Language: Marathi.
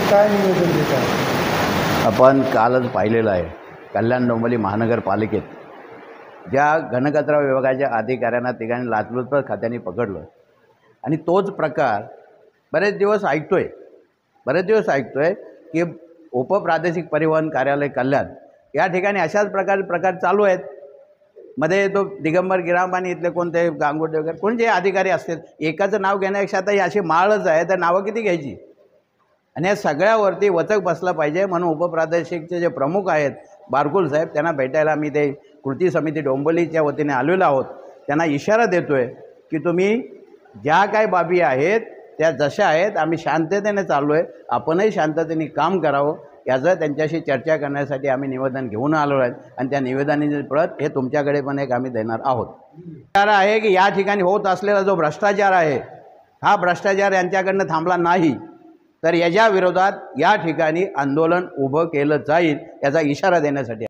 काय निवेदन देत आहे? आपण कालच पाहिलेलं आहे कल्याण डोंबिवली महानगरपालिकेत ज्या घनकचरा विभागाच्या अधिकाऱ्यांना तिघांनी लाचलुचपत खात्याने पकडलं आणि तोच प्रकार बरेच दिवस ऐकतोय की उपप्रादेशिक परिवहन कार्यालय कल्याण या ठिकाणी अशाच प्रकार चालू आहेत। मध्ये तो दिगंबर गिरांबानी इथले कोणते गांगुर्डे वगैरे कोण जे अधिकारी असतील एकाचं नाव घेण्यापेक्षा आता ही अशी माळच आहे तर नावं किती घ्यायची आणि या सगळ्यावरती वचक बसला पाहिजे। म्हणून उपप्रादेशिकचे जे प्रमुख आहेत बारकुल साहेब त्यांना भेटायला मी ते कृती समिती डोंबिवलीच्या वतीने आलेलो आहोत। त्यांना इशारा देतोय की तुम्ही ज्या काय बाबी आहेत त्या जशा आहेत आम्ही शांततेने चाललो आहे, आपणही शांततेने काम करावं याचं त्यांच्याशी चर्चा करण्यासाठी आम्ही निवेदन घेऊन आलो आहे आणि त्या निवेदनाची प्रत हे तुमच्याकडे पण एक आम्ही देणार आहोत। विचार आहे की या ठिकाणी होत असलेला जो भ्रष्टाचार आहे हा भ्रष्टाचार यांच्याकडनं थांबला नाही तर याच्या विरोधात या ठिकाणी आंदोलन उभं केलं जाईल याचा इशारा देण्यासाठी